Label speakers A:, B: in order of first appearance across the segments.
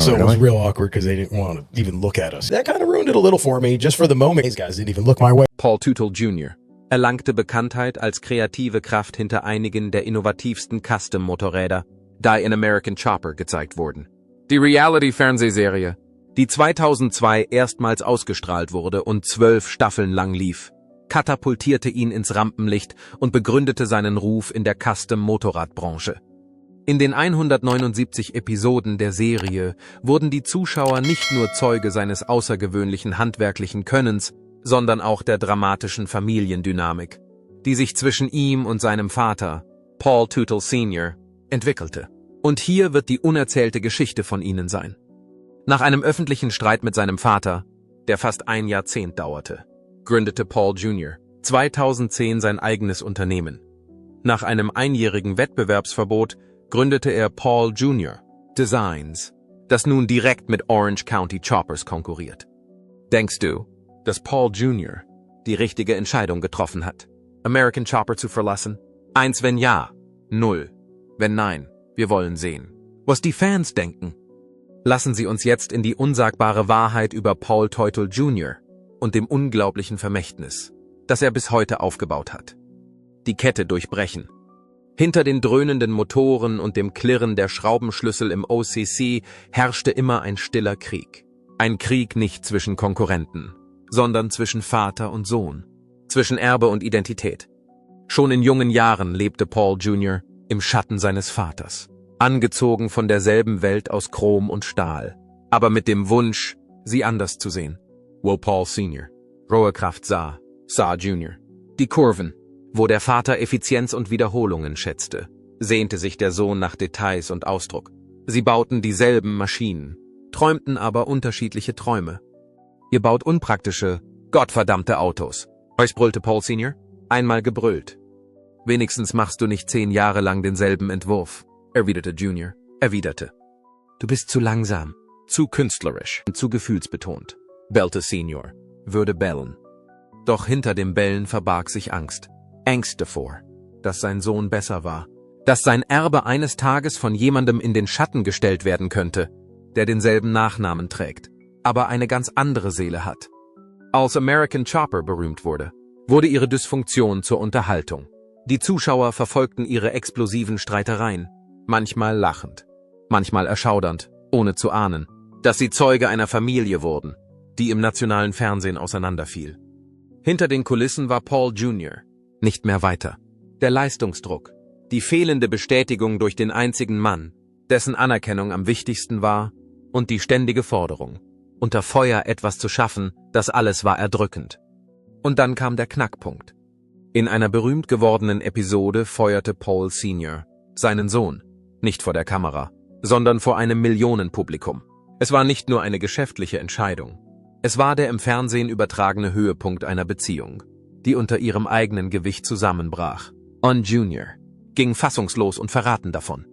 A: So it was real awkward because they didn't want to even look at us. That kind of ruined it a little for me, just for the moment. These guys didn't even look my way.
B: Paul Teutul Jr. erlangte Bekanntheit als kreative Kraft hinter einigen der innovativsten Custom-Motorräder, die in American Chopper gezeigt wurden. Die Reality-Fernsehserie, die 2002 erstmals ausgestrahlt wurde und 12 Staffeln lang lief, katapultierte ihn ins Rampenlicht und begründete seinen Ruf in der Custom-Motorradbranche. In den 179 Episoden der Serie wurden die Zuschauer nicht nur Zeuge seines außergewöhnlichen handwerklichen Könnens, sondern auch der dramatischen Familiendynamik, die sich zwischen ihm und seinem Vater, Paul Teutul Sr., entwickelte. Und hier wird die unerzählte Geschichte von ihnen sein. Nach einem öffentlichen Streit mit seinem Vater, der fast ein Jahrzehnt dauerte, gründete Paul Jr. 2010 sein eigenes Unternehmen. Nach einem einjährigen Wettbewerbsverbot gründete er Paul Jr. Designs, das nun direkt mit Orange County Choppers konkurriert. Denkst du, dass Paul Jr. die richtige Entscheidung getroffen hat, American Chopper zu verlassen? 1, wenn ja, 0, wenn nein. Wir wollen sehen, was die Fans denken. Lassen Sie uns jetzt in die unsagbare Wahrheit über Paul Teutul Jr. und dem unglaublichen Vermächtnis, das er bis heute aufgebaut hat. Die Kette durchbrechen. Hinter den dröhnenden Motoren und dem Klirren der Schraubenschlüssel im OCC herrschte immer ein stiller Krieg. Ein Krieg nicht zwischen Konkurrenten, sondern zwischen Vater und Sohn, zwischen Erbe und Identität. Schon in jungen Jahren lebte Paul Jr. im Schatten seines Vaters, angezogen von derselben Welt aus Chrom und Stahl, aber mit dem Wunsch, sie anders zu sehen. Wo Paul Sr. rohe Kraft sah Jr. die Kurven, wo der Vater Effizienz und Wiederholungen schätzte, sehnte sich der Sohn nach Details und Ausdruck. Sie bauten dieselben Maschinen, träumten aber unterschiedliche Träume. Ihr baut unpraktische, gottverdammte Autos. Euch brüllte Paul Sr. Einmal gebrüllt. Wenigstens machst du nicht 10 Jahre lang denselben Entwurf, erwiderte Junior. Du bist zu langsam, zu künstlerisch und zu gefühlsbetont, bellte Senior, würde bellen. Doch hinter dem Bellen verbarg sich Angst. Angst davor, dass sein Sohn besser war, dass sein Erbe eines Tages von jemandem in den Schatten gestellt werden könnte, der denselben Nachnamen trägt, aber eine ganz andere Seele hat. Als American Chopper berühmt wurde, wurde ihre Dysfunktion zur Unterhaltung. Die Zuschauer verfolgten ihre explosiven Streitereien, manchmal lachend, manchmal erschaudernd, ohne zu ahnen, dass sie Zeuge einer Familie wurden, die im nationalen Fernsehen auseinanderfiel. Hinter den Kulissen war Paul Jr. nicht mehr weiter. Der Leistungsdruck, die fehlende Bestätigung durch den einzigen Mann, dessen Anerkennung am wichtigsten war, und die ständige Forderung, unter Feuer etwas zu schaffen, das alles war erdrückend. Und dann kam der Knackpunkt. In einer berühmt gewordenen Episode feuerte Paul Sr. seinen Sohn, nicht vor der Kamera, sondern vor einem Millionenpublikum. Es war nicht nur eine geschäftliche Entscheidung. Es war der im Fernsehen übertragene Höhepunkt einer Beziehung, die unter ihrem eigenen Gewicht zusammenbrach. Und Junior ging fassungslos und verraten davon.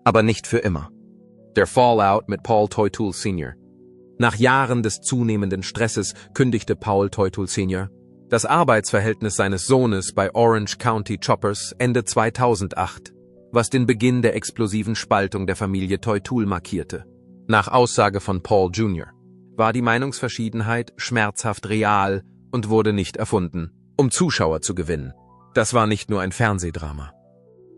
B: Aber nicht für immer. Der Fallout mit Paul Teutul Sr. Nach Jahren des zunehmenden Stresses kündigte Paul Teutul Sr. das Arbeitsverhältnis seines Sohnes bei Orange County Choppers Ende 2008, was den Beginn der explosiven Spaltung der Familie Teutul markierte. Nach Aussage von Paul Jr. war die Meinungsverschiedenheit schmerzhaft real und wurde nicht erfunden, um Zuschauer zu gewinnen. Das war nicht nur ein Fernsehdrama.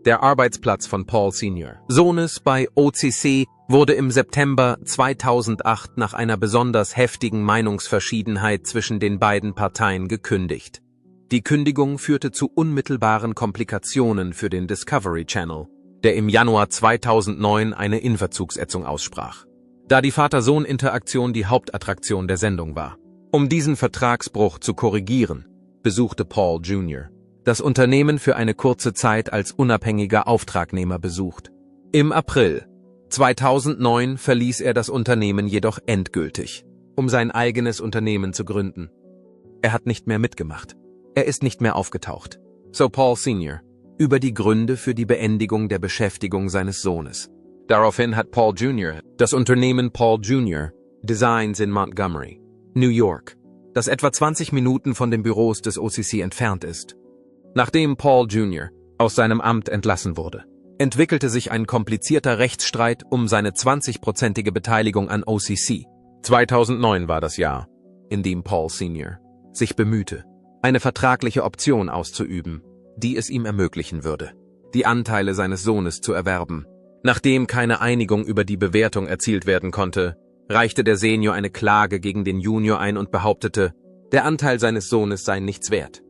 B: Der Arbeitsplatz von Paul Sr. Sohnes bei OCC wurde im September 2008 nach einer besonders heftigen Meinungsverschiedenheit zwischen den beiden Parteien gekündigt. Die Kündigung führte zu unmittelbaren Komplikationen für den Discovery Channel, der im Januar 2009 eine Inverzugsetzung aussprach, da die Vater-Sohn-Interaktion die Hauptattraktion der Sendung war. Um diesen Vertragsbruch zu korrigieren, besuchte Paul Jr. das Unternehmen für eine kurze Zeit als unabhängiger Auftragnehmer besucht. Im April 2009 verließ er das Unternehmen jedoch endgültig, um sein eigenes Unternehmen zu gründen. Er hat nicht mehr mitgemacht. Er ist nicht mehr aufgetaucht. So Paul Sr. über die Gründe für die Beendigung der Beschäftigung seines Sohnes. Daraufhin hat Paul Jr. das Unternehmen Paul Jr. Designs in Montgomery, New York, das etwa 20 Minuten von den Büros des OCC entfernt ist. Nachdem Paul Jr. aus seinem Amt entlassen wurde, entwickelte sich ein komplizierter Rechtsstreit um seine 20-prozentige Beteiligung an OCC. 2009 war das Jahr, in dem Paul Sr. sich bemühte, eine vertragliche Option auszuüben, die es ihm ermöglichen würde, die Anteile seines Sohnes zu erwerben. Nachdem keine Einigung über die Bewertung erzielt werden konnte, reichte der Senior eine Klage gegen den Junior ein und behauptete, der Anteil seines Sohnes sei nichts wert.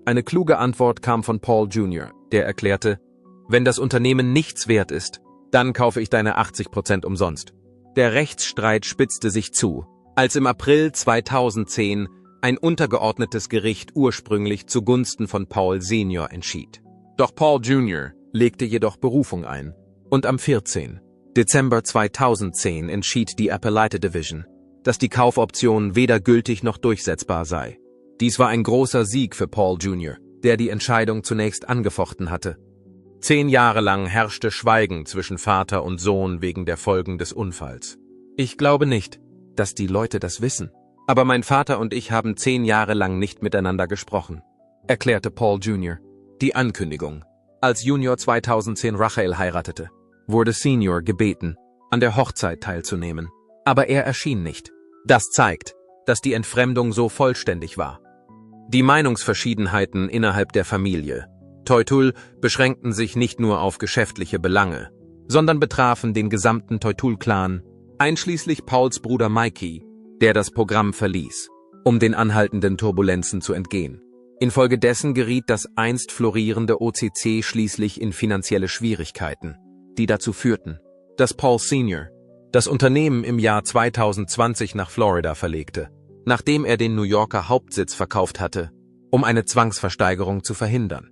B: Eine kluge Antwort kam von Paul Jr., der erklärte, wenn das Unternehmen nichts wert ist, dann kaufe ich deine 80% umsonst. Der Rechtsstreit spitzte sich zu, als im April 2010 ein untergeordnetes Gericht ursprünglich zugunsten von Paul Senior entschied. Doch Paul Jr. legte jedoch Berufung ein und am 14. Dezember 2010 entschied die Appellate Division, dass die Kaufoption weder gültig noch durchsetzbar sei. Dies war ein großer Sieg für Paul Jr., der die Entscheidung zunächst angefochten hatte. 10 Jahre lang herrschte Schweigen zwischen Vater und Sohn wegen der Folgen des Unfalls. Ich glaube nicht, dass die Leute das wissen. Aber mein Vater und ich haben 10 Jahre lang nicht miteinander gesprochen, erklärte Paul Jr. Die Ankündigung. Als Junior 2010 Rachel heiratete, wurde Senior gebeten, an der Hochzeit teilzunehmen. Aber er erschien nicht. Das zeigt, dass die Entfremdung so vollständig war. Die Meinungsverschiedenheiten innerhalb der Familie Toitul beschränkten sich nicht nur auf geschäftliche Belange, sondern betrafen den gesamten Toitul-Clan, einschließlich Pauls Bruder Mikey, der das Programm verließ, um den anhaltenden Turbulenzen zu entgehen. Infolgedessen geriet das einst florierende OCC schließlich in finanzielle Schwierigkeiten, die dazu führten, dass Paul Sr. das Unternehmen im Jahr 2020 nach Florida verlegte, nachdem er den New Yorker Hauptsitz verkauft hatte, um eine Zwangsversteigerung zu verhindern.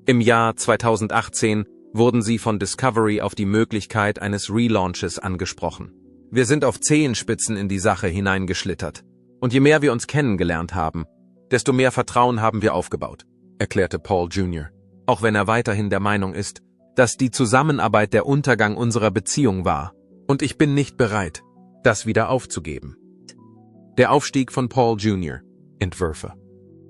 B: Im Jahr 2018 wurden sie von Discovery auf die Möglichkeit eines Relaunches angesprochen. Wir sind auf Zehenspitzen in die Sache hineingeschlittert. Und je mehr wir uns kennengelernt haben, desto mehr Vertrauen haben wir aufgebaut, erklärte Paul Jr., auch wenn er weiterhin der Meinung ist, dass die Zusammenarbeit der Untergang unserer Beziehung war. Und ich bin nicht bereit, das wieder aufzugeben. Der Aufstieg von Paul Jr. Entwürfe.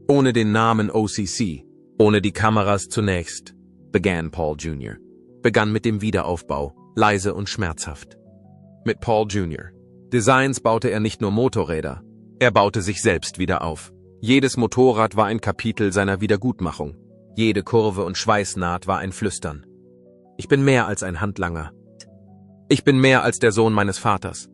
B: Ohne den Namen OCC, ohne die Kameras zunächst, begann Paul Jr. Begann mit dem Wiederaufbau, leise und schmerzhaft. Mit Paul Jr. Designs baute er nicht nur Motorräder, er baute sich selbst wieder auf. Jedes Motorrad war ein Kapitel seiner Wiedergutmachung. Jede Kurve und Schweißnaht war ein Flüstern. Ich bin mehr als ein Handlanger. Ich bin mehr als der Sohn meines Vaters.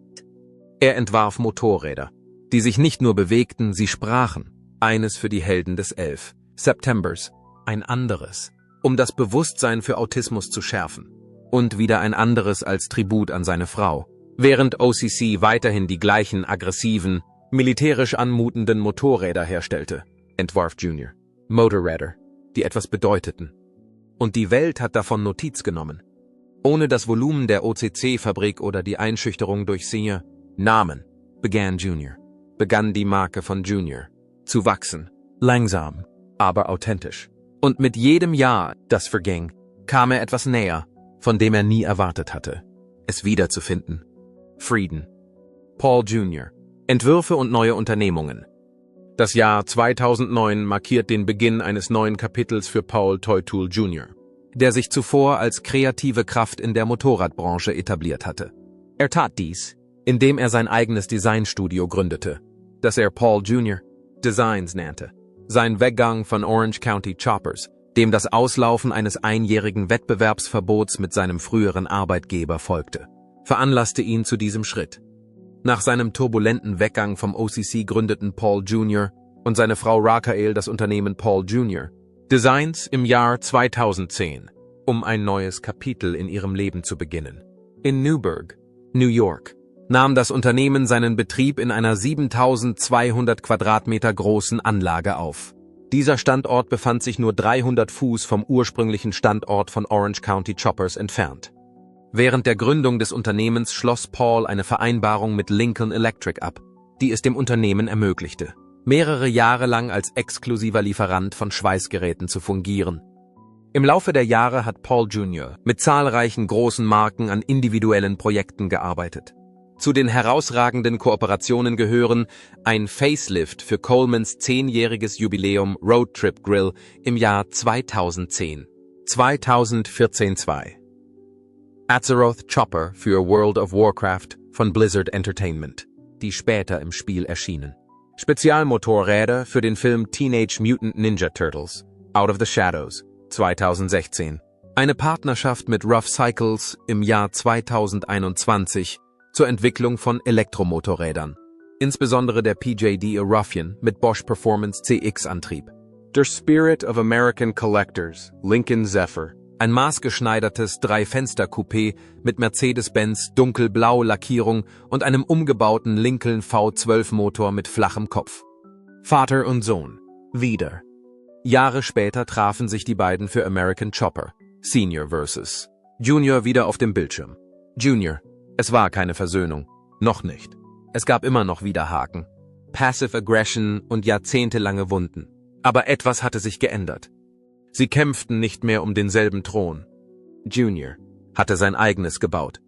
B: Er entwarf Motorräder, die sich nicht nur bewegten, sie sprachen. Eines für die Helden des 11. Septembers, ein anderes, um das Bewusstsein für Autismus zu schärfen. Und wieder ein anderes als Tribut an seine Frau. Während OCC weiterhin die gleichen aggressiven, militärisch anmutenden Motorräder herstellte, entwarf Junior Motorräder, die etwas bedeuteten. Und die Welt hat davon Notiz genommen. Ohne das Volumen der OCC-Fabrik oder die Einschüchterung durch Senior Namen begann die Marke von Junior zu wachsen, langsam, aber authentisch. Und mit jedem Jahr, das verging, kam er etwas näher, von dem er nie erwartet hatte, es wiederzufinden. Frieden. Paul Jr. Entwürfe und neue Unternehmungen. Das Jahr 2009 markiert den Beginn eines neuen Kapitels für Paul Toitul Jr., der sich zuvor als kreative Kraft in der Motorradbranche etabliert hatte. Er tat dies, indem er sein eigenes Designstudio gründete, das er Paul Jr. Designs nannte. Sein Weggang von Orange County Choppers, dem das Auslaufen eines einjährigen Wettbewerbsverbots mit seinem früheren Arbeitgeber folgte, veranlasste ihn zu diesem Schritt. Nach seinem turbulenten Weggang vom OCC gründeten Paul Jr. und seine Frau Rachel das Unternehmen Paul Jr. Designs im Jahr 2010, um ein neues Kapitel in ihrem Leben zu beginnen. In Newburgh, New York, nahm das Unternehmen seinen Betrieb in einer 7200 Quadratmeter großen Anlage auf. Dieser Standort befand sich nur 300 Fuß vom ursprünglichen Standort von Orange County Choppers entfernt. Während der Gründung des Unternehmens schloss Paul eine Vereinbarung mit Lincoln Electric ab, die es dem Unternehmen ermöglichte, mehrere Jahre lang als exklusiver Lieferant von Schweißgeräten zu fungieren. Im Laufe der Jahre hat Paul Jr. mit zahlreichen großen Marken an individuellen Projekten gearbeitet. Zu den herausragenden Kooperationen gehören ein Facelift für Colemans 10-jähriges Jubiläum Road Trip Grill im Jahr 2010, 2014-2 Azeroth Chopper für World of Warcraft von Blizzard Entertainment, die später im Spiel erschienen. Spezialmotorräder für den Film Teenage Mutant Ninja Turtles, Out of the Shadows, 2016. Eine Partnerschaft mit Rough Cycles im Jahr 2021 zur Entwicklung von Elektromotorrädern, insbesondere der PJD Ruffian mit Bosch Performance CX-Antrieb. Der Spirit of American Collectors, Lincoln Zephyr, ein maßgeschneidertes Drei-Fenster-Coupé mit Mercedes-Benz dunkelblau-Lackierung und einem umgebauten Lincoln V12-Motor mit flachem Kopf. Vater und Sohn. Wieder. Jahre später trafen sich die beiden für American Chopper, Senior vs. Junior wieder auf dem Bildschirm. Junior. Es war keine Versöhnung. Noch nicht. Es gab immer noch Widerhaken, Passive Aggression und jahrzehntelange Wunden. Aber etwas hatte sich geändert. Sie kämpften nicht mehr um denselben Thron. Junior hatte sein eigenes gebaut.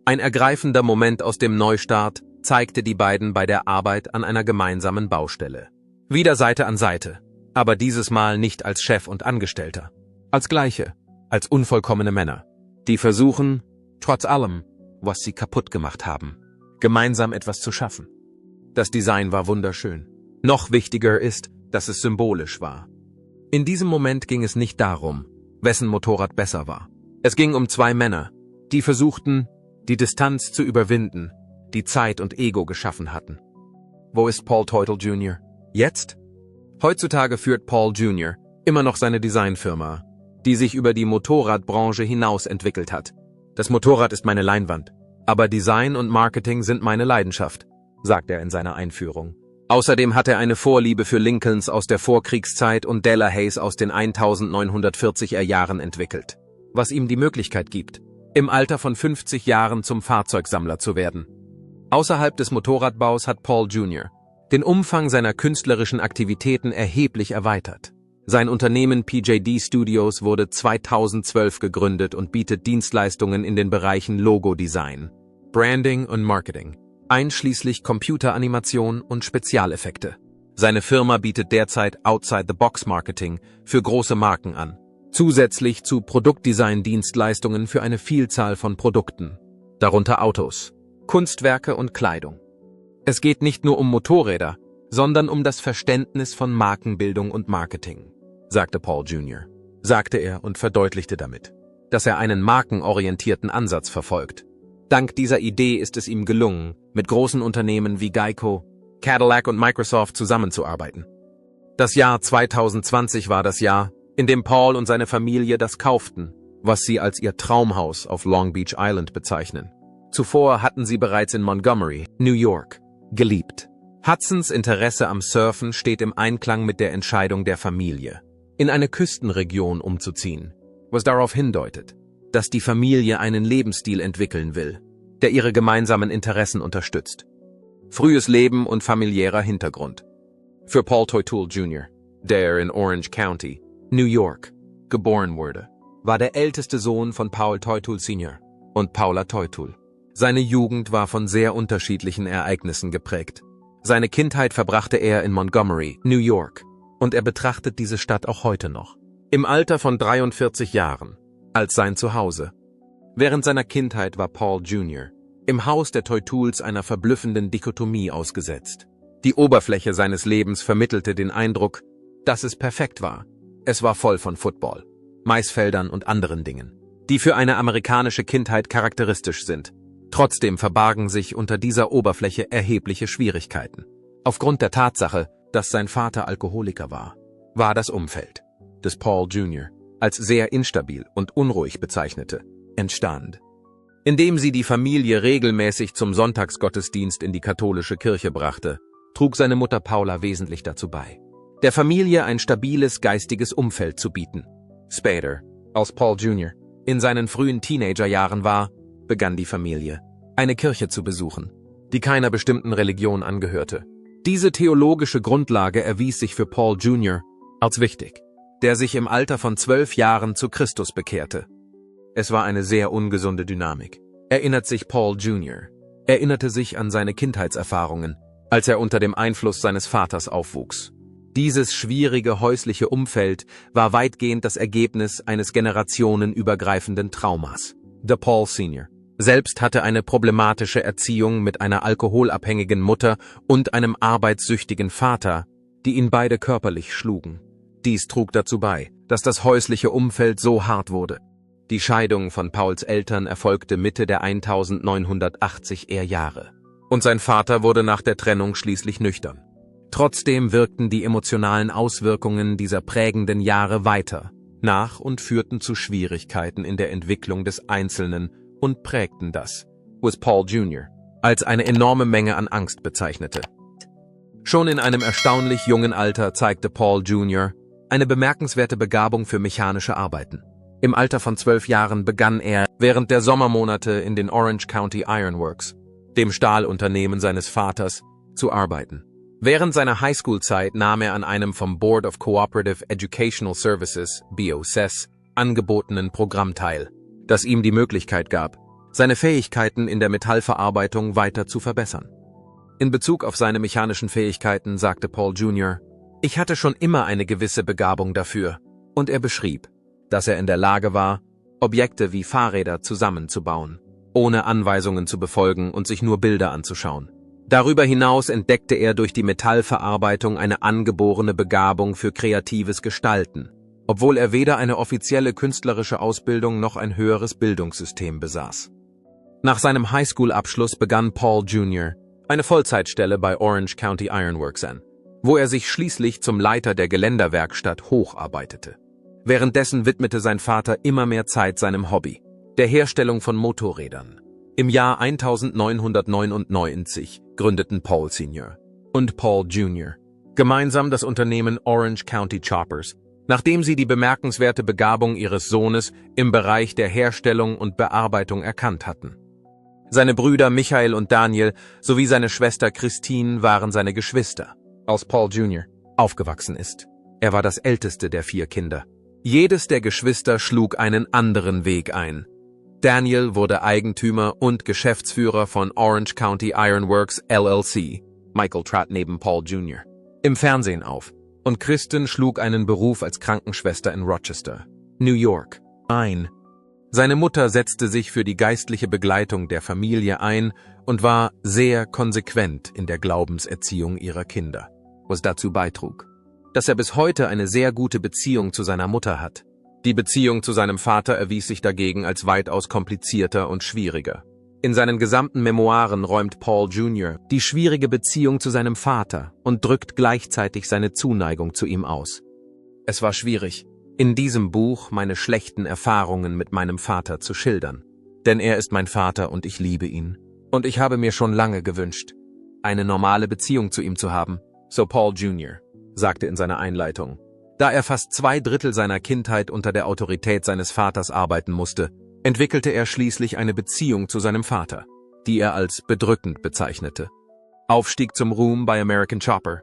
B: Ein ergreifender Moment aus dem Neustart zeigte die beiden bei der Arbeit an einer gemeinsamen Baustelle. Wieder Seite an Seite, aber dieses Mal nicht als Chef und Angestellter. Als Gleiche, als unvollkommene Männer, die versuchen, trotz allem, was sie kaputt gemacht haben, gemeinsam etwas zu schaffen. Das Design war wunderschön. Noch wichtiger ist, dass es symbolisch war. In diesem Moment ging es nicht darum, wessen Motorrad besser war. Es ging um zwei Männer, die versuchten, die Distanz zu überwinden, die Zeit und Ego geschaffen hatten. Wo ist Paul Teutul Jr. jetzt? Heutzutage führt Paul Jr. immer noch seine Designfirma, die sich über die Motorradbranche hinaus entwickelt hat. Das Motorrad ist meine Leinwand, aber Design und Marketing sind meine Leidenschaft, sagt er in seiner Einführung. Außerdem hat er eine Vorliebe für Lincolns aus der Vorkriegszeit und Delahays aus den 1940er Jahren entwickelt, was ihm die Möglichkeit gibt, im Alter von 50 Jahren zum Fahrzeugsammler zu werden. Außerhalb des Motorradbaus hat Paul Jr. den Umfang seiner künstlerischen Aktivitäten erheblich erweitert. Sein Unternehmen PJD Studios wurde 2012 gegründet und bietet Dienstleistungen in den Bereichen Logo-Design, Branding und Marketing, einschließlich Computeranimation und Spezialeffekte. Seine Firma bietet derzeit Outside-the-Box-Marketing für große Marken an, zusätzlich zu Produktdesign-Dienstleistungen für eine Vielzahl von Produkten, darunter Autos, Kunstwerke und Kleidung. Es geht nicht nur um Motorräder, sondern um das Verständnis von Markenbildung und Marketing, sagte Paul Jr., sagte er und verdeutlichte damit, dass er einen markenorientierten Ansatz verfolgt. Dank dieser Idee ist es ihm gelungen, mit großen Unternehmen wie Geico, Cadillac und Microsoft zusammenzuarbeiten. Das Jahr 2020 war das Jahr, in dem Paul und seine Familie das kauften, was sie als ihr Traumhaus auf Long Beach Island bezeichnen. Zuvor hatten sie bereits in Montgomery, New York, gelebt. Hudsons Interesse am Surfen steht im Einklang mit der Entscheidung der Familie, in eine Küstenregion umzuziehen, was darauf hindeutet, dass die Familie einen Lebensstil entwickeln will, der ihre gemeinsamen Interessen unterstützt. Frühes Leben und familiärer Hintergrund. Für Paul Teutul Jr., der in Orange County, New York, geboren wurde, war der älteste Sohn von Paul Teutul Sr. und Paula Teutul. Seine Jugend war von sehr unterschiedlichen Ereignissen geprägt. Seine Kindheit verbrachte er in Montgomery, New York, und er betrachtet diese Stadt auch heute noch. Im Alter von 43 Jahren, als sein Zuhause. Während seiner Kindheit war Paul Jr. im Haus der Teutuls einer verblüffenden Dichotomie ausgesetzt. Die Oberfläche seines Lebens vermittelte den Eindruck, dass es perfekt war. Es war voll von Football, Maisfeldern und anderen Dingen, die für eine amerikanische Kindheit charakteristisch sind. Trotzdem verbargen sich unter dieser Oberfläche erhebliche Schwierigkeiten. Aufgrund der Tatsache, dass sein Vater Alkoholiker war das Umfeld, das Paul Jr. als sehr instabil und unruhig bezeichnete, entstand. Indem sie die Familie regelmäßig zum Sonntagsgottesdienst in die katholische Kirche brachte, trug seine Mutter Paula wesentlich dazu bei, der Familie ein stabiles geistiges Umfeld zu bieten. Später, als Paul Jr. in seinen frühen Teenagerjahren war, begann die Familie, eine Kirche zu besuchen, die keiner bestimmten Religion angehörte. Diese theologische Grundlage erwies sich für Paul Jr. als wichtig, der sich im Alter von 12 Jahren zu Christus bekehrte. Es war eine sehr ungesunde Dynamik, erinnert sich Paul Jr., erinnerte sich an seine Kindheitserfahrungen, als er unter dem Einfluss seines Vaters aufwuchs. Dieses schwierige häusliche Umfeld war weitgehend das Ergebnis eines generationenübergreifenden Traumas. DePaul Sr. selbst hatte eine problematische Erziehung mit einer alkoholabhängigen Mutter und einem arbeitssüchtigen Vater, die ihn beide körperlich schlugen. Dies trug dazu bei, dass das häusliche Umfeld so hart wurde. Die Scheidung von Pauls Eltern erfolgte Mitte der 1980er Jahre. Und sein Vater wurde nach der Trennung schließlich nüchtern. Trotzdem wirkten die emotionalen Auswirkungen dieser prägenden Jahre weiter nach und führten zu Schwierigkeiten in der Entwicklung des Einzelnen und prägten das, was Paul Jr. als eine enorme Menge an Angst bezeichnete. Schon in einem erstaunlich jungen Alter zeigte Paul Jr. eine bemerkenswerte Begabung für mechanische Arbeiten. Im Alter von 12 Jahren begann er während der Sommermonate in den Orange County Iron Works, dem Stahlunternehmen seines Vaters, zu arbeiten. Während seiner Highschool-Zeit nahm er an einem vom Board of Cooperative Educational Services, BOCES, angebotenen Programm teil, das ihm die Möglichkeit gab, seine Fähigkeiten in der Metallverarbeitung weiter zu verbessern. In Bezug auf seine mechanischen Fähigkeiten sagte Paul Jr., ich hatte schon immer eine gewisse Begabung dafür, und er beschrieb, dass er in der Lage war, Objekte wie Fahrräder zusammenzubauen, ohne Anweisungen zu befolgen und sich nur Bilder anzuschauen. Darüber hinaus entdeckte er durch die Metallverarbeitung eine angeborene Begabung für kreatives Gestalten, obwohl er weder eine offizielle künstlerische Ausbildung noch ein höheres Bildungssystem besaß. Nach seinem Highschool-Abschluss begann Paul Jr. eine Vollzeitstelle bei Orange County Iron Works an, wo er sich schließlich zum Leiter der Geländerwerkstatt hocharbeitete. Währenddessen widmete sein Vater immer mehr Zeit seinem Hobby, der Herstellung von Motorrädern. Im Jahr 1999 gründeten Paul Sr. und Paul Jr. gemeinsam das Unternehmen Orange County Choppers, nachdem sie die bemerkenswerte Begabung ihres Sohnes im Bereich der Herstellung und Bearbeitung erkannt hatten. Seine Brüder Michael und Daniel sowie seine Schwester Christine waren seine Geschwister, als Paul Jr. aufgewachsen ist. Er war das älteste der 4 Kinder. Jedes der Geschwister schlug einen anderen Weg ein. Daniel wurde Eigentümer und Geschäftsführer von Orange County Iron Works LLC, Michael trat neben Paul Jr. im Fernsehen auf, und Kristen schlug einen Beruf als Krankenschwester in Rochester, New York, ein. Seine Mutter setzte sich für die geistliche Begleitung der Familie ein und war sehr konsequent in der Glaubenserziehung ihrer Kinder, was dazu beitrug, dass er bis heute eine sehr gute Beziehung zu seiner Mutter hat. Die Beziehung zu seinem Vater erwies sich dagegen als weitaus komplizierter und schwieriger. In seinen gesamten Memoiren räumt Paul Jr. die schwierige Beziehung zu seinem Vater und drückt gleichzeitig seine Zuneigung zu ihm aus. Es war schwierig, in diesem Buch meine schlechten Erfahrungen mit meinem Vater zu schildern. Denn er ist mein Vater und ich liebe ihn. Und ich habe mir schon lange gewünscht, eine normale Beziehung zu ihm zu haben, so Paul Jr. sagte in seiner Einleitung. Da er fast 2/3 seiner Kindheit unter der Autorität seines Vaters arbeiten musste, entwickelte er schließlich eine Beziehung zu seinem Vater, die er als bedrückend bezeichnete. Aufstieg zum Ruhm bei American Chopper.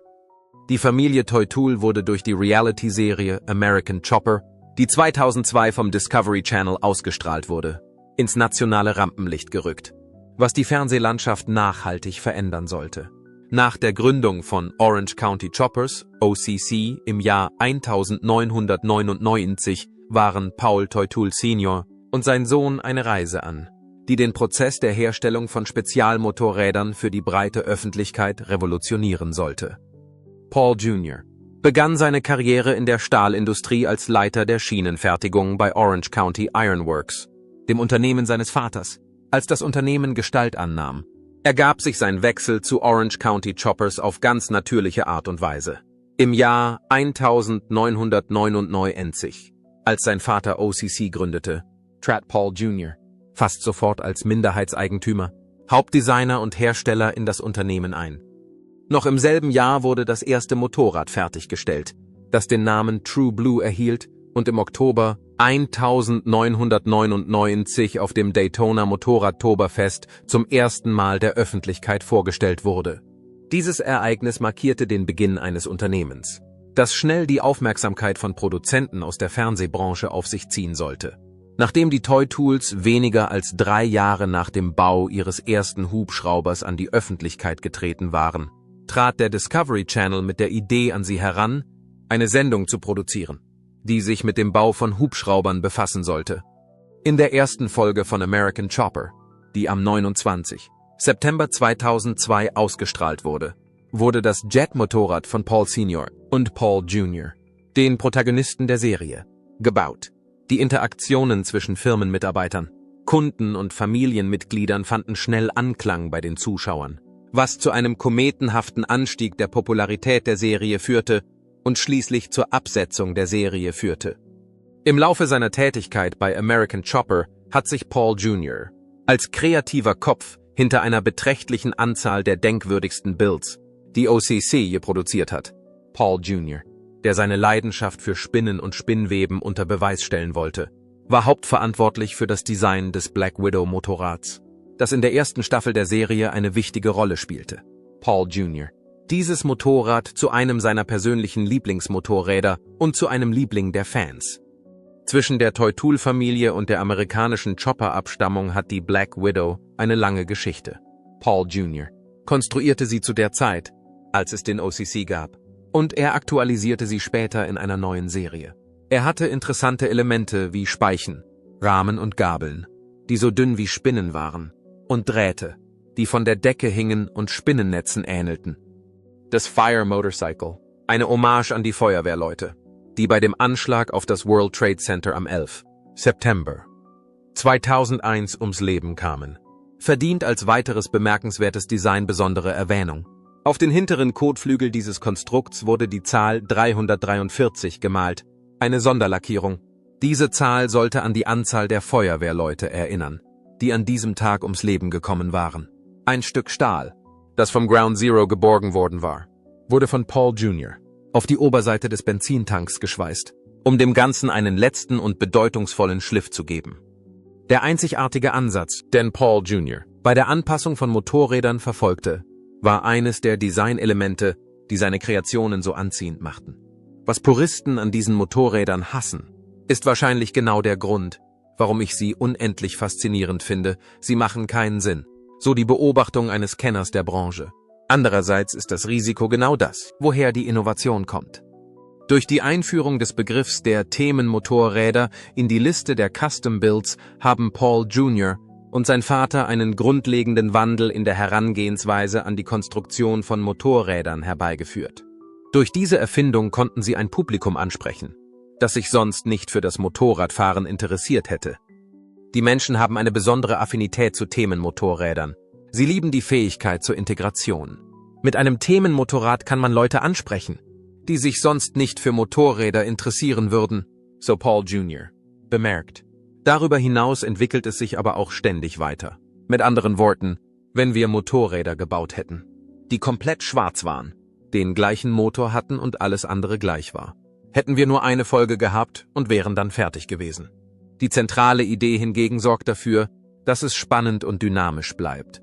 B: Die Familie Toytool wurde durch die Reality-Serie American Chopper, die 2002 vom Discovery Channel ausgestrahlt wurde, ins nationale Rampenlicht gerückt, was die Fernsehlandschaft nachhaltig verändern sollte. Nach der Gründung von Orange County Choppers, OCC, im Jahr 1999 waren Paul Toytool Sr. und sein Sohn eine Reise an, die den Prozess der Herstellung von Spezialmotorrädern für die breite Öffentlichkeit revolutionieren sollte. Paul Jr. begann seine Karriere in der Stahlindustrie als Leiter der Schienenfertigung bei Orange County Iron Works, dem Unternehmen seines Vaters. Als das Unternehmen Gestalt annahm, ergab sich sein Wechsel zu Orange County Choppers auf ganz natürliche Art und Weise. Im Jahr 1999, als sein Vater OCC gründete, trat Paul Jr. fast sofort als Minderheitseigentümer, Hauptdesigner und Hersteller in das Unternehmen ein. Noch im selben Jahr wurde das erste Motorrad fertiggestellt, das den Namen True Blue erhielt und im Oktober 1999 auf dem Daytona Motorradtoberfest zum ersten Mal der Öffentlichkeit vorgestellt wurde. Dieses Ereignis markierte den Beginn eines Unternehmens, das schnell die Aufmerksamkeit von Produzenten aus der Fernsehbranche auf sich ziehen sollte. Nachdem die Toytools weniger als 3 Jahre nach dem Bau ihres ersten Hubschraubers an die Öffentlichkeit getreten waren, trat der Discovery Channel mit der Idee an sie heran, eine Sendung zu produzieren, die sich mit dem Bau von Hubschraubern befassen sollte. In der ersten Folge von American Chopper, die am 29. September 2002 ausgestrahlt wurde, wurde das Jet-Motorrad von Paul Sr. und Paul Jr., den Protagonisten der Serie, gebaut. Die Interaktionen zwischen Firmenmitarbeitern, Kunden und Familienmitgliedern fanden schnell Anklang bei den Zuschauern, was zu einem kometenhaften Anstieg der Popularität der Serie führte und schließlich zur Absetzung der Serie führte. Im Laufe seiner Tätigkeit bei American Chopper hat sich Paul Jr. als kreativer Kopf hinter einer beträchtlichen Anzahl der denkwürdigsten Builds, die OCC je produziert hat. Paul Jr., der seine Leidenschaft für Spinnen und Spinnweben unter Beweis stellen wollte, war hauptverantwortlich für das Design des Black Widow Motorrads, das in der ersten Staffel der Serie eine wichtige Rolle spielte. Paul Jr. Dieses Motorrad zu einem seiner persönlichen Lieblingsmotorräder und zu einem Liebling der Fans. Zwischen der Toy-Tool-Familie und der amerikanischen Chopper-Abstammung hat die Black Widow eine lange Geschichte. Paul Jr. konstruierte sie zu der Zeit, als es den OCC gab, und er aktualisierte sie später in einer neuen Serie. Er hatte interessante Elemente wie Speichen, Rahmen und Gabeln, die so dünn wie Spinnen waren, und Drähte, die von der Decke hingen und Spinnennetzen ähnelten. Das Fire Motorcycle, eine Hommage an die Feuerwehrleute, die bei dem Anschlag auf das World Trade Center am 11. September 2001 ums Leben kamen, verdient als weiteres bemerkenswertes Design besondere Erwähnung. Auf den hinteren Kotflügel dieses Konstrukts wurde die Zahl 343 gemalt, eine Sonderlackierung. Diese Zahl sollte an die Anzahl der Feuerwehrleute erinnern, die an diesem Tag ums Leben gekommen waren. Ein Stück Stahl, das vom Ground Zero geborgen worden war, wurde von Paul Jr. auf die Oberseite des Benzintanks geschweißt, um dem Ganzen einen letzten und bedeutungsvollen Schliff zu geben. Der einzigartige Ansatz, den Paul Jr. bei der Anpassung von Motorrädern verfolgte, war eines der Designelemente, die seine Kreationen so anziehend machten. Was Puristen an diesen Motorrädern hassen, ist wahrscheinlich genau der Grund, warum ich sie unendlich faszinierend finde. Sie machen keinen Sinn, so die Beobachtung eines Kenners der Branche. Andererseits ist das Risiko genau das, woher die Innovation kommt. Durch die Einführung des Begriffs der Themenmotorräder in die Liste der Custom Builds haben Paul Jr. und sein Vater einen grundlegenden Wandel in der Herangehensweise an die Konstruktion von Motorrädern herbeigeführt. Durch diese Erfindung konnten sie ein Publikum ansprechen, das sich sonst nicht für das Motorradfahren interessiert hätte. Die Menschen haben eine besondere Affinität zu Themenmotorrädern. Sie lieben die Fähigkeit zur Integration. Mit einem Themenmotorrad kann man Leute ansprechen, die sich sonst nicht für Motorräder interessieren würden, so Paul Jr. bemerkt. Darüber hinaus entwickelt es sich aber auch ständig weiter. Mit anderen Worten, wenn wir Motorräder gebaut hätten, die komplett schwarz waren, den gleichen Motor hatten und alles andere gleich war, hätten wir nur eine Folge gehabt und wären dann fertig gewesen. Die zentrale Idee hingegen sorgt dafür, dass es spannend und dynamisch bleibt.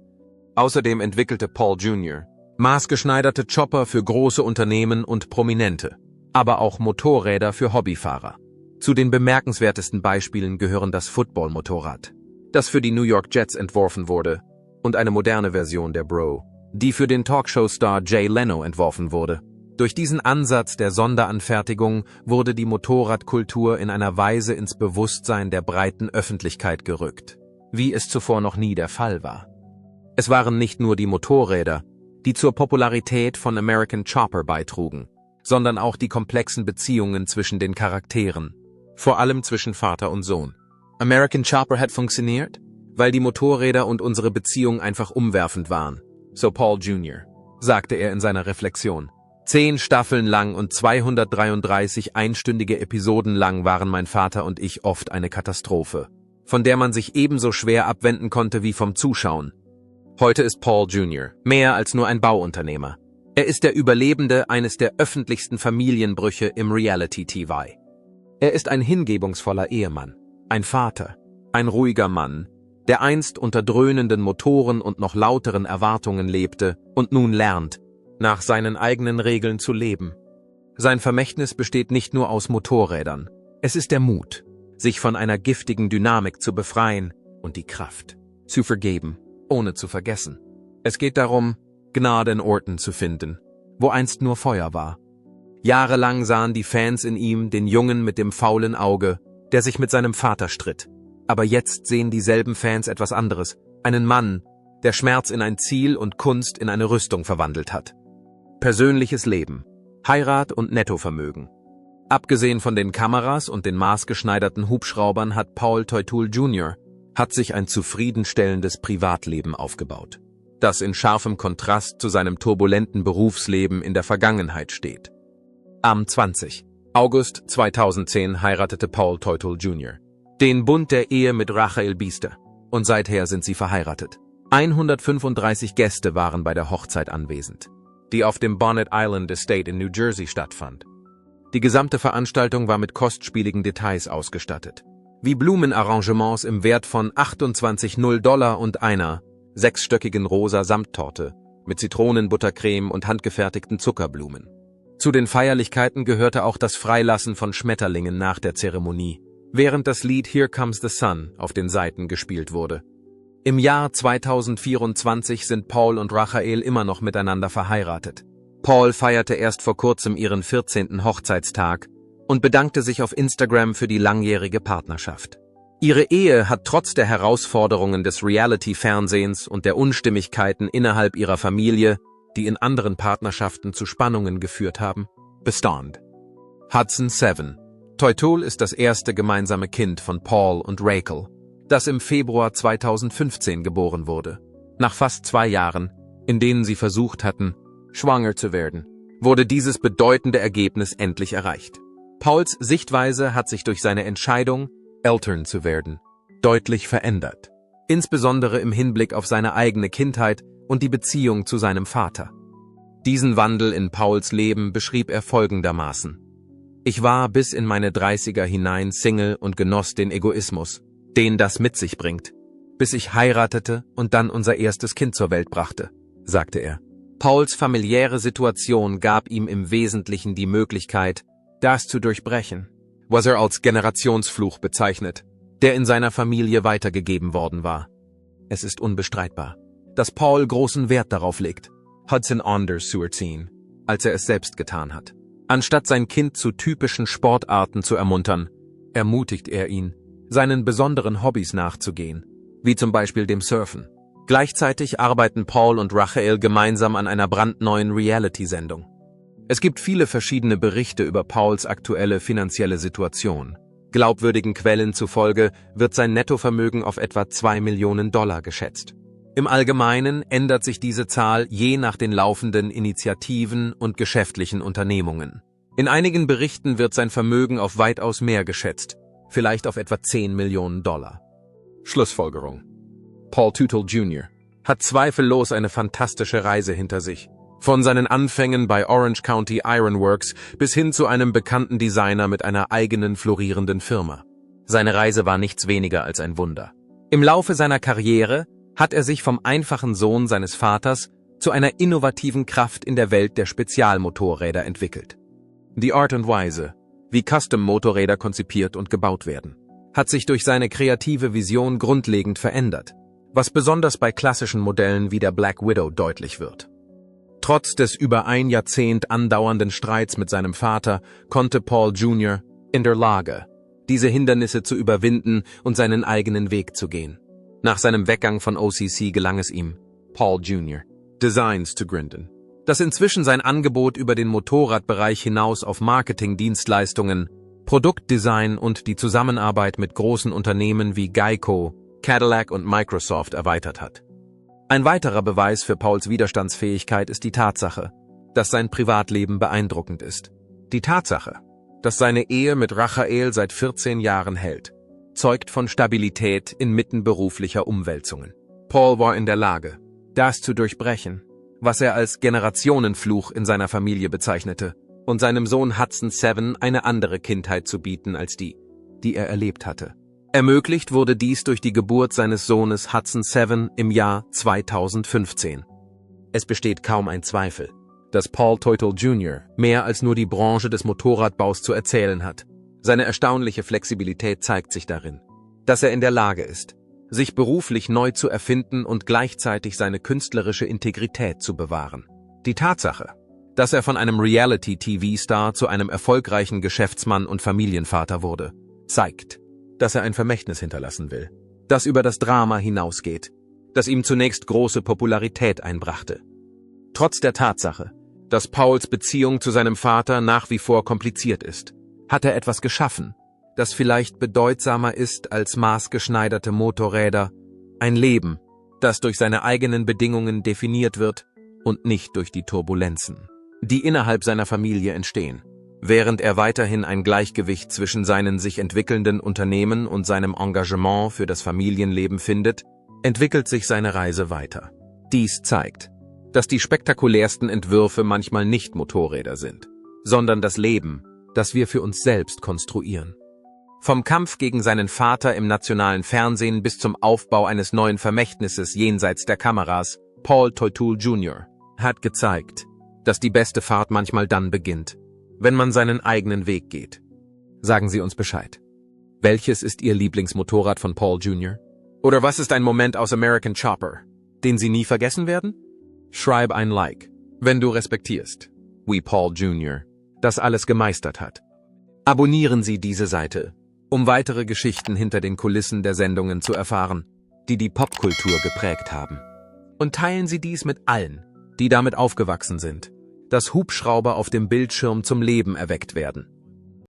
B: Außerdem entwickelte Paul Jr. maßgeschneiderte Chopper für große Unternehmen und Prominente, aber auch Motorräder für Hobbyfahrer. Zu den bemerkenswertesten Beispielen gehören das Football-Motorrad, das für die New York Jets entworfen wurde, und eine moderne Version der Bro, die für den Talkshow-Star Jay Leno entworfen wurde. Durch diesen Ansatz der Sonderanfertigung wurde die Motorradkultur in einer Weise ins Bewusstsein der breiten Öffentlichkeit gerückt, wie es zuvor noch nie der Fall war. Es waren nicht nur die Motorräder, die zur Popularität von American Chopper beitrugen, sondern auch die komplexen Beziehungen zwischen den Charakteren, vor allem zwischen Vater und Sohn. American Chopper hat funktioniert, weil die Motorräder und unsere Beziehung einfach umwerfend waren, so Paul Jr., sagte er in seiner Reflexion. 10 Staffeln lang und 233 einstündige Episoden lang waren mein Vater und ich oft eine Katastrophe, von der man sich ebenso schwer abwenden konnte wie vom Zuschauen. Heute ist Paul Jr. mehr als nur ein Bauunternehmer. Er ist der Überlebende eines der öffentlichsten Familienbrüche im Reality-TV. Er ist ein hingebungsvoller Ehemann, ein Vater, ein ruhiger Mann, der einst unter dröhnenden Motoren und noch lauteren Erwartungen lebte und nun lernt, nach seinen eigenen Regeln zu leben. Sein Vermächtnis besteht nicht nur aus Motorrädern. Es ist der Mut, sich von einer giftigen Dynamik zu befreien und die Kraft, zu vergeben, ohne zu vergessen. Es geht darum, Gnade in Orten zu finden, wo einst nur Feuer war. Jahrelang sahen die Fans in ihm den Jungen mit dem faulen Auge, der sich mit seinem Vater stritt. Aber jetzt sehen dieselben Fans etwas anderes, einen Mann, der Schmerz in ein Ziel und Kunst in eine Rüstung verwandelt hat. Persönliches Leben, Heirat und Nettovermögen. Abgesehen von den Kameras und den maßgeschneiderten Hubschraubern hat Paul Teutul Jr. sich ein zufriedenstellendes Privatleben aufgebaut, das in scharfem Kontrast zu seinem turbulenten Berufsleben in der Vergangenheit steht. Am 20. August 2010 heiratete Paul Teutul Jr. den Bund der Ehe mit Rachael Biester, und seither sind sie verheiratet. 135 Gäste waren bei der Hochzeit anwesend, die auf dem Bonnet Island Estate in New Jersey stattfand. Die gesamte Veranstaltung war mit kostspieligen Details ausgestattet, wie Blumenarrangements im Wert von $28.000 und einer 6-stöckigen rosa Samttorte mit Zitronenbuttercreme und handgefertigten Zuckerblumen. Zu den Feierlichkeiten gehörte auch das Freilassen von Schmetterlingen nach der Zeremonie, während das Lied Here Comes the Sun auf den Saiten gespielt wurde. Im Jahr 2024 sind Paul und Rachael immer noch miteinander verheiratet. Paul feierte erst vor kurzem ihren 14. Hochzeitstag und bedankte sich auf Instagram für die langjährige Partnerschaft. Ihre Ehe hat trotz der Herausforderungen des Reality-Fernsehens und der Unstimmigkeiten innerhalb ihrer Familie, die in anderen Partnerschaften zu Spannungen geführt haben, Bestand. Hudson 7. Teutul ist das erste gemeinsame Kind von Paul und Rachel, das im Februar 2015 geboren wurde. Nach fast 2 Jahren, in denen sie versucht hatten, schwanger zu werden, wurde dieses bedeutende Ergebnis endlich erreicht. Pauls Sichtweise hat sich durch seine Entscheidung, Eltern zu werden, deutlich verändert. Insbesondere im Hinblick auf seine eigene Kindheit und die Beziehung zu seinem Vater. Diesen Wandel in Pauls Leben beschrieb er folgendermaßen: Ich war bis in meine 30er hinein Single und genoss den Egoismus, den das mit sich bringt, bis ich heiratete und dann unser erstes Kind zur Welt brachte, sagte er. Pauls familiäre Situation gab ihm im Wesentlichen die Möglichkeit, das zu durchbrechen, was er als Generationsfluch bezeichnet, der in seiner Familie weitergegeben worden war. Es ist unbestreitbar, dass Paul großen Wert darauf legt, Hudson anders zu erziehen, als er es selbst getan hat. Anstatt sein Kind zu typischen Sportarten zu ermuntern, ermutigt er ihn, seinen besonderen Hobbys nachzugehen, wie zum Beispiel dem Surfen. Gleichzeitig arbeiten Paul und Rachael gemeinsam an einer brandneuen Reality-Sendung. Es gibt viele verschiedene Berichte über Pauls aktuelle finanzielle Situation. Glaubwürdigen Quellen zufolge wird sein Nettovermögen auf etwa $2 Millionen geschätzt. Im Allgemeinen ändert sich diese Zahl je nach den laufenden Initiativen und geschäftlichen Unternehmungen. In einigen Berichten wird sein Vermögen auf weitaus mehr geschätzt, vielleicht auf etwa $10 Millionen. Schlussfolgerung: Paul Teutul Jr. hat zweifellos eine fantastische Reise hinter sich. Von seinen Anfängen bei Orange County Iron Works bis hin zu einem bekannten Designer mit einer eigenen florierenden Firma. Seine Reise war nichts weniger als ein Wunder. Im Laufe seiner Karriere hat er sich vom einfachen Sohn seines Vaters zu einer innovativen Kraft in der Welt der Spezialmotorräder entwickelt. Die Art und Weise, wie Custom-Motorräder konzipiert und gebaut werden, hat sich durch seine kreative Vision grundlegend verändert, was besonders bei klassischen Modellen wie der Black Widow deutlich wird. Trotz des über ein Jahrzehnt andauernden Streits mit seinem Vater konnte Paul Jr. in der Lage, diese Hindernisse zu überwinden und seinen eigenen Weg zu gehen. Nach seinem Weggang von OCC gelang es ihm, Paul Jr. Designs zu gründen, das inzwischen sein Angebot über den Motorradbereich hinaus auf Marketingdienstleistungen, Produktdesign und die Zusammenarbeit mit großen Unternehmen wie Geico, Cadillac und Microsoft erweitert hat. Ein weiterer Beweis für Pauls Widerstandsfähigkeit ist die Tatsache, dass sein Privatleben beeindruckend ist. Die Tatsache, dass seine Ehe mit Rachael seit 14 Jahren hält, zeugt von Stabilität inmitten beruflicher Umwälzungen. Paul war in der Lage, das zu durchbrechen, was er als Generationenfluch in seiner Familie bezeichnete, und seinem Sohn Hudson 7 eine andere Kindheit zu bieten als die er erlebt hatte. Ermöglicht wurde dies durch die Geburt seines Sohnes Hudson 7 im Jahr 2015. Es besteht kaum ein Zweifel, dass Paul Teutul Jr. mehr als nur die Branche des Motorradbaus zu erzählen hat. Seine erstaunliche Flexibilität zeigt sich darin, dass er in der Lage ist, sich beruflich neu zu erfinden und gleichzeitig seine künstlerische Integrität zu bewahren. Die Tatsache, dass er von einem Reality-TV-Star zu einem erfolgreichen Geschäftsmann und Familienvater wurde, zeigt, dass er ein Vermächtnis hinterlassen will, das über das Drama hinausgeht, das ihm zunächst große Popularität einbrachte. Trotz der Tatsache, dass Pauls Beziehung zu seinem Vater nach wie vor kompliziert ist, hat er etwas geschaffen, das vielleicht bedeutsamer ist als maßgeschneiderte Motorräder, ein Leben, das durch seine eigenen Bedingungen definiert wird und nicht durch die Turbulenzen, die innerhalb seiner Familie entstehen. Während er weiterhin ein Gleichgewicht zwischen seinen sich entwickelnden Unternehmen und seinem Engagement für das Familienleben findet, entwickelt sich seine Reise weiter. Dies zeigt, dass die spektakulärsten Entwürfe manchmal nicht Motorräder sind, sondern das Leben, das wir für uns selbst konstruieren. Vom Kampf gegen seinen Vater im nationalen Fernsehen bis zum Aufbau eines neuen Vermächtnisses jenseits der Kameras, Paul Toitul Jr. hat gezeigt, dass die beste Fahrt manchmal dann beginnt, wenn man seinen eigenen Weg geht. Sagen Sie uns Bescheid. Welches ist Ihr Lieblingsmotorrad von Paul Jr.? Oder was ist ein Moment aus American Chopper, den Sie nie vergessen werden? Schreib ein Like, wenn du respektierst, wie Paul Jr. das alles gemeistert hat. Abonnieren Sie diese Seite, um weitere Geschichten hinter den Kulissen der Sendungen zu erfahren, die die Popkultur geprägt haben. Und teilen Sie dies mit allen, die damit aufgewachsen sind, dass Hubschrauber auf dem Bildschirm zum Leben erweckt werden.